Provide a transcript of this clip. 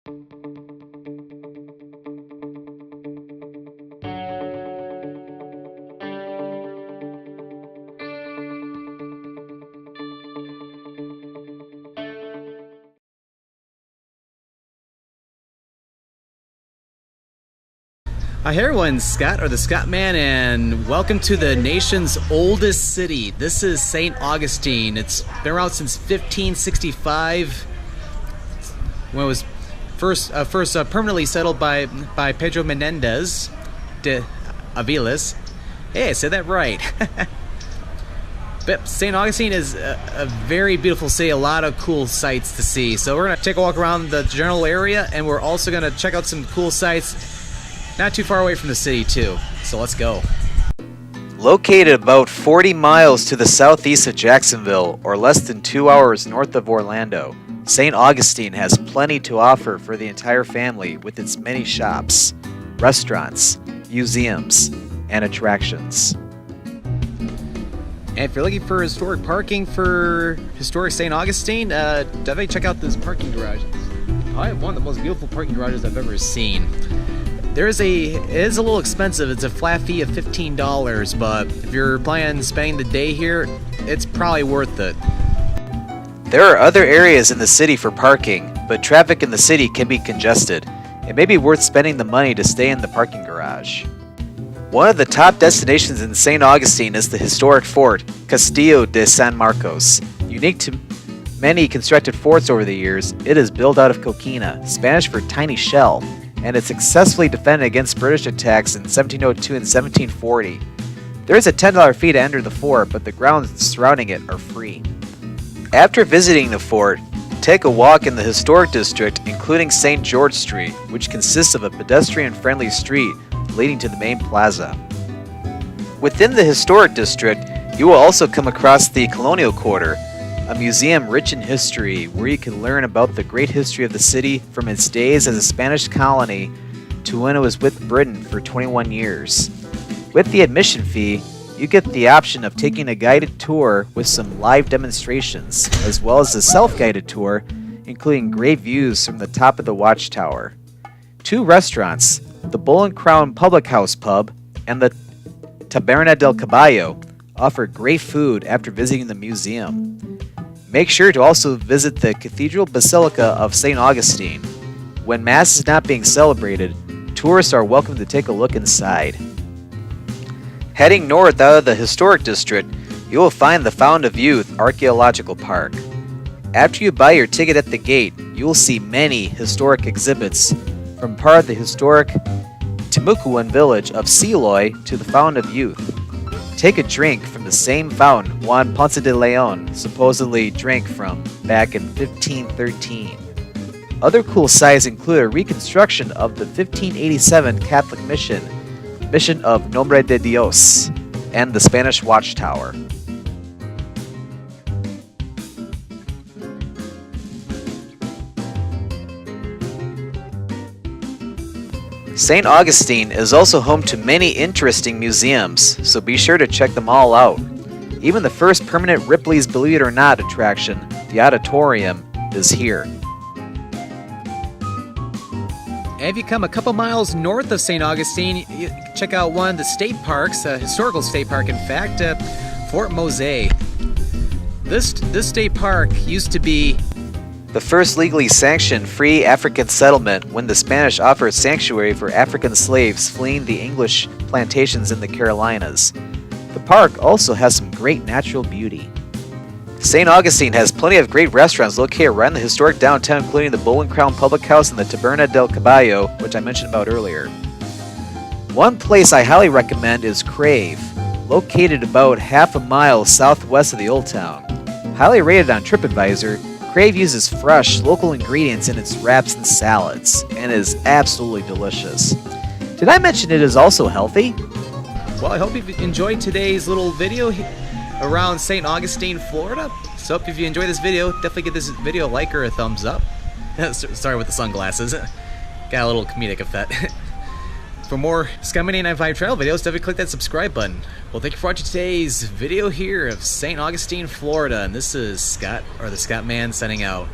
Hi everyone, Scott or the Scott Man, and welcome to the nation's oldest city. This is St. Augustine. It's been around since 1565, when it was first permanently settled by Pedro Menendez de Aviles. Hey, I said that right. But St. Augustine is a very beautiful city, a lot of cool sights to see. So we're going to take a walk around the general area, and we're also going to check out some cool sites not too far away from the city too. So let's go. Located about 40 miles to the southeast of Jacksonville, or less than 2 hours north of Orlando, St. Augustine has plenty to offer for the entire family with its many shops, restaurants, museums, and attractions. And if you're looking for historic parking for historic St. Augustine, definitely check out this parking garage. I have one of the most beautiful parking garages I've ever seen. It is a little expensive. It's a flat fee of $15, but if you're planning on spending the day here, it's probably worth it. There are other areas in the city for parking, but traffic in the city can be congested. It may be worth spending the money to stay in the parking garage. One of the top destinations in St. Augustine is the historic fort, Castillo de San Marcos. Unique to many constructed forts over the years, it is built out of coquina, Spanish for tiny shell, and it successfully defended against British attacks in 1702 and 1740. There is a $10 fee to enter the fort, but the grounds surrounding it are free. After visiting the fort, take a walk in the historic district, including St. George Street, which consists of a pedestrian-friendly street leading to the main plaza. Within the historic district, you will also come across the Colonial Quarter, a museum rich in history where you can learn about the great history of the city from its days as a Spanish colony to when it was with Britain for 21 years. With the admission fee, you get the option of taking a guided tour with some live demonstrations, as well as a self-guided tour, including great views from the top of the watchtower. 2 restaurants, the Bull and Crown Public House Pub and the Taberna del Caballo, offer great food after visiting the museum. Make sure to also visit the Cathedral Basilica of St. Augustine. When Mass is not being celebrated, tourists are welcome to take a look inside. Heading north out of the historic district, you will find the Fountain of Youth Archaeological Park. After you buy your ticket at the gate, you will see many historic exhibits, from part of the historic Timucuan village of Seloy to the Fountain of Youth. Take a drink from the same fountain Juan Ponce de Leon supposedly drank from back in 1513. Other cool sights include a reconstruction of the 1587 Catholic mission of Nombre de Dios, and the Spanish Watchtower. St. Augustine is also home to many interesting museums, so be sure to check them all out. Even the first permanent Ripley's Believe It or Not attraction, the Auditorium, is here. And if you come a couple miles north of St. Augustine, you check out one of the state parks, a historical state park in fact, Fort Mose. This state park used to be the first legally sanctioned free African settlement when the Spanish offered sanctuary for African slaves fleeing the English plantations in the Carolinas. The park also has some great natural beauty. St. Augustine has plenty of great restaurants located right in the historic downtown, including the Bull and Crown Public House and the Taberna del Caballo, which I mentioned about earlier. One place I highly recommend is Crave, located about half a mile southwest of the Old Town. Highly rated on TripAdvisor, Crave uses fresh, local ingredients in its wraps and salads, and is absolutely delicious. Did I mention it is also healthy? Well, I hope you enjoyed today's little video around St. Augustine, Florida. So if you enjoyed this video, definitely give this video a like or a thumbs up. Sorry with the sunglasses. Got a little comedic effect. For more Scott 95 travel videos, definitely click that subscribe button. Well, thank you for watching today's video here of St. Augustine, Florida. And this is Scott, or the Scott Man, signing out.